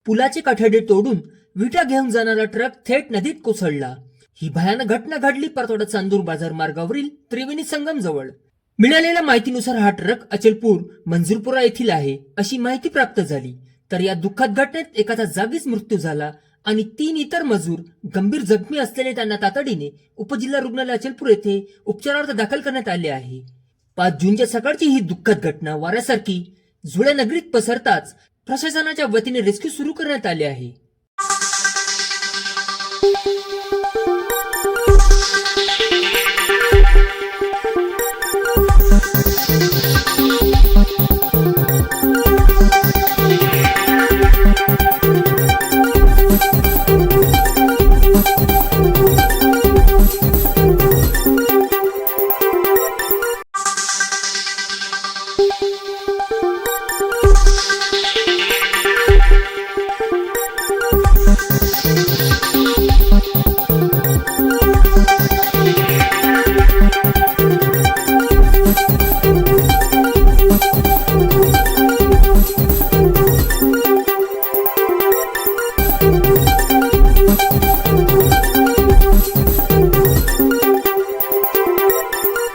पुलाचे कठडे तोडून विटा घेऊन जाणारा ट्रक थेट नदीत कोसळला। ही भयानक घटना घडली परतोडा चांदूर बाजार मार्गावरील त्रिवेणी संगम जवळ। मिळालेल्या माहितीनुसार हा ट्रक अचलपूर मंजूरपुरा येथील आहे अशी माहिती प्राप्त झाली। तर या दुःखद घटनेत एकाचा जागीच मृत्यू झाला आणि 3 इतर मजूर गंभीर जखमी असलेले त्यांना तातडीने उपजिल्हा रुग्णालय अचलपूर येथे उपचारार्थ दाखल करण्यात आले आहे। 5 जूनच्या सकाळची ही दुःखद घटना वाऱ्यासारखी जुळ्या नगरीत पसरताच प्रशासनाच्या वतीने रेस्क्यू सुरू करण्यात आले आहे।